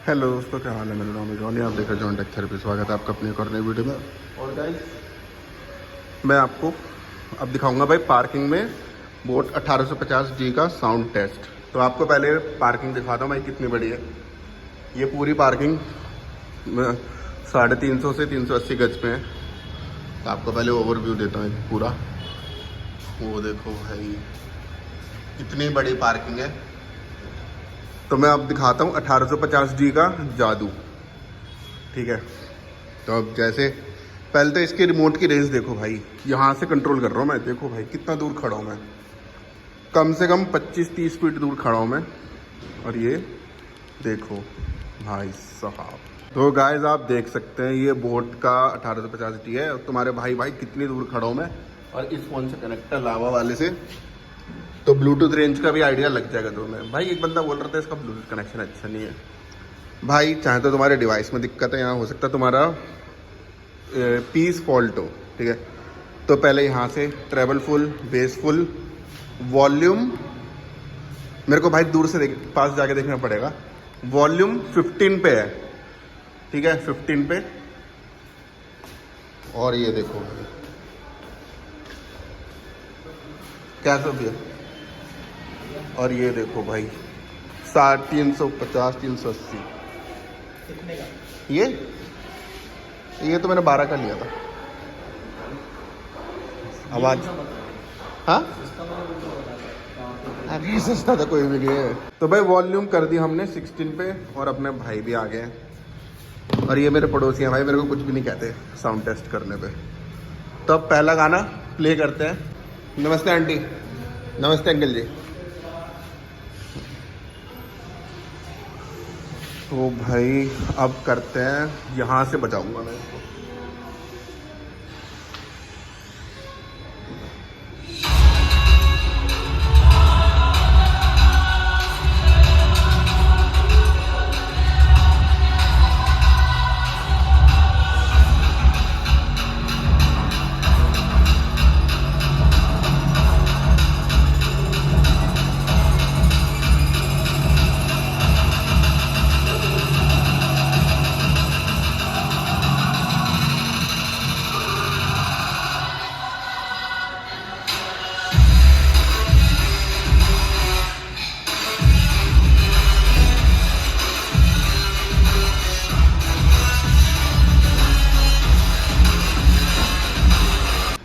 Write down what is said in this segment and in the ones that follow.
Hello दोस्तों, क्या हाल है। मेरा नाम है जॉनी, आप देख रहे हैं जॉन टेक थेरेपी। स्वागत है आपका अपने एक और नई वीडियो में। और गाइस, मैं आपको अब दिखाऊंगा भाई पार्किंग में बोट 1850G का साउंड टेस्ट। तो आपको पहले पार्किंग दिखाता हूँ भाई कितनी बड़ी है। ये पूरी पार्किंग 350 से 380 गज पे है। तो आपको पहले ओवरव्यू देता हूँ पूरा। वो देखो भाई, इतनी बड़ी पार्किंग है। तो मैं अब दिखाता हूँ 1850G का जादू, ठीक है। तो अब जैसे पहले तो इसके रिमोट की रेंज देखो भाई, यहाँ से कंट्रोल कर रहा हूँ मैं। देखो भाई कितना दूर खड़ा हूँ मैं, कम से कम 25-30 फीट दूर खड़ा हूँ मैं। और ये देखो भाई साहब। तो गाइस आप देख सकते हैं ये बोट का 1850G है। और तुम्हारे भाई कितनी दूर खड़ा हूँ मैं। और इस फ़ोन से कनेक्ट है लावा वाले से, तो ब्लूटूथ रेंज का भी आइडिया लग जाएगा तुम्हें। भाई एक बंदा बोल रहा था इसका ब्लूटूथ कनेक्शन अच्छा नहीं है। भाई चाहे तो तुम्हारे डिवाइस में दिक्कत है, यहाँ हो सकता है तुम्हारा पीस फॉल्ट हो, ठीक है। तो पहले यहाँ से treble full, bass full, volume, मेरे को भाई दूर से पास जाके देखना पड़ेगा। वॉल्यूम 15 पे है, ठीक है, 15 पे। और ये देखो कैसा भी है। और ये देखो भाई 350, 380 कितने का? ये तो मैंने 12 का लिया था। आवाज हाँ, अरे सस्ता था कोई भी नहीं है। तो भाई वॉल्यूम कर दी हमने 16 पे। और अपने भाई भी आ गए हैं। और ये मेरे पड़ोसी हैं भाई, मेरे को कुछ भी नहीं कहते साउंड टेस्ट करने पे। तो अब पहला गाना प्ले करते हैं। नमस्ते आंटी, नमस्ते अंकल जी। तो भाई अब करते हैं, यहाँ से बजाऊंगा मैं इसको।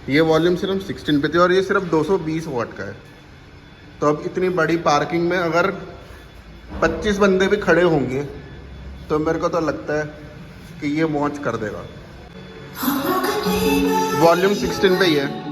ये वॉल्यूम सिर्फ 16 पे थी और ये सिर्फ 220 वॉट का है। तो अब इतनी बड़ी पार्किंग में अगर 25 बंदे भी खड़े होंगे तो मेरे को तो लगता है कि ये मौज कर देगा। वॉल्यूम 16 पे ही है।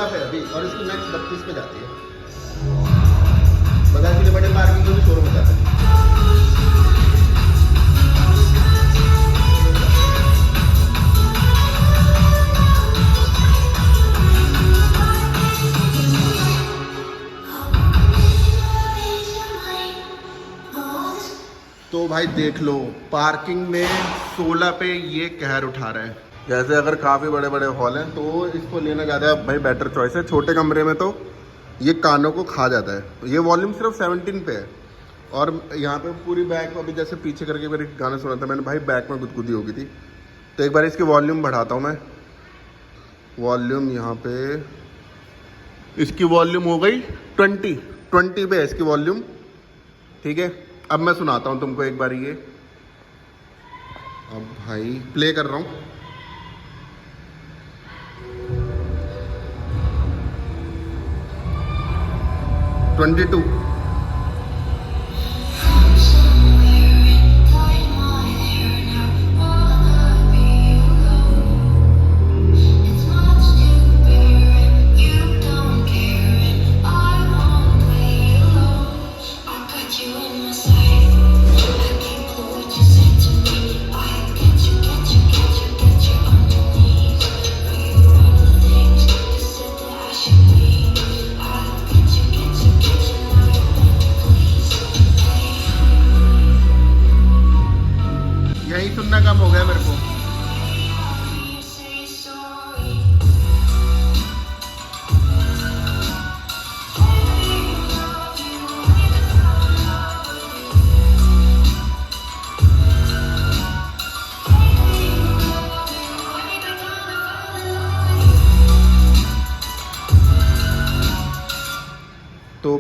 पे अभी और इसकी मैक्स 32 पे जाती है। बगैर के बड़े पार्किंग में भी शोर हो जाता है। तो भाई देख लो पार्किंग में 16 पे ये कहर उठा रहे हैं। जैसे अगर काफ़ी बड़े बड़े हॉल हैं तो इसको लेना ज़्यादा भाई बेटर चॉइस है। छोटे कमरे में तो ये कानों को खा जाता है। ये वॉल्यूम सिर्फ 17 पे है। और यहाँ पे पूरी बैक अभी जैसे पीछे करके मेरे गाना सुना था मैंने भाई, बैक में गुदगुदी हो गई थी। तो एक बार इसकी वॉल्यूम बढ़ाता हूँ मैं। वॉल्यूम यहाँ पे इसकी वॉल्यूम हो गई 20 पे है इसकी वॉल्यूम, ठीक है। अब मैं सुनाता हूँ तुमको एक बार ये। अब भाई प्ले कर रहा हूँ। Twenty two.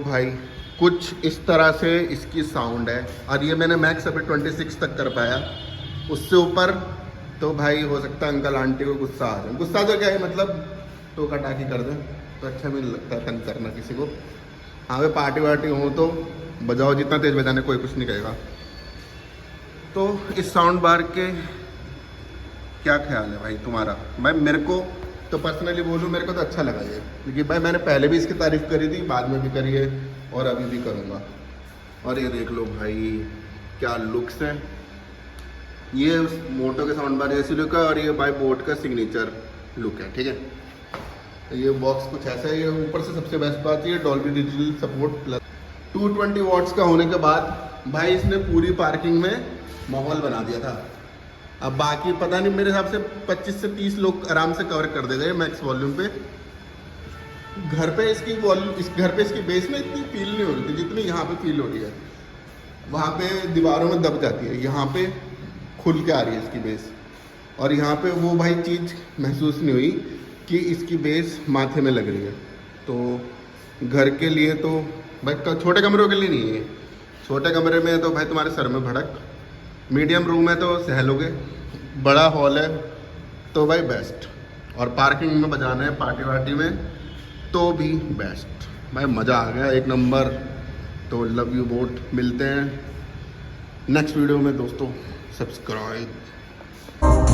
भाई कुछ इस तरह से इसकी साउंड है, और ये मैंने मैक्स अभी 26 तक कर पाया। उससे ऊपर तो भाई हो सकता है अंकल आंटी को गुस्सा आ जाए। गुस्सा तो क्या है, मतलब टोका टाकी कर दें तो अच्छा भी नहीं लगता है तंग करना किसी को। हाँ भाई पार्टी वार्टी हो तो बजाओ, जितना तेज़ बजाने कोई कुछ नहीं कहेगा। तो इस साउंड बार के क्या ख्याल है भाई तुम्हारा? भाई मेरे को तो पर्सनली बोलूँ, मेरे को तो अच्छा लगा ये, क्योंकि भाई मैंने पहले भी इसकी तारीफ़ करी थी, बाद में भी करी है और अभी भी करूँगा। और ये देख लो भाई क्या लुक्स है। ये उस मोटो के साउंड बार जैसी लुक है, और ये भाई बोट का सिग्नेचर लुक है, ठीक है। तो ये बॉक्स कुछ ऐसा है। ये ऊपर से सबसे बेस्ट बात ये Dolby digital support plus 220 watts का होने के बाद भाई इसने पूरी पार्किंग में माहौल बना दिया था। अब बाकी पता नहीं, मेरे हिसाब से 25 से 30 लोग आराम से कवर कर देते हैं मैक्स वॉल्यूम पे। घर पे इसकी वॉल्यूम, इस घर पे इसकी बेस में इतनी फील नहीं हो रही थी जितनी यहाँ पे फील हो रही है। वहाँ पे दीवारों में दब जाती है, यहाँ पे खुल के आ रही है इसकी बेस। और यहाँ पे वो भाई चीज़ महसूस नहीं हुई कि इसकी बेस माथे में लग रही है। तो घर के लिए तो भाई, छोटे कमरों के लिए नहीं है। छोटे कमरे में तो भाई तुम्हारे सर में भड़क, मीडियम रूम है तो सह लोगे, बड़ा हॉल है तो भाई बेस्ट, और पार्किंग में बजाना है पार्टी वार्टी में तो भी बेस्ट। भाई मज़ा आ गया, एक नंबर। तो लव यू बोट, मिलते हैं नेक्स्ट वीडियो में दोस्तों। सब्सक्राइब।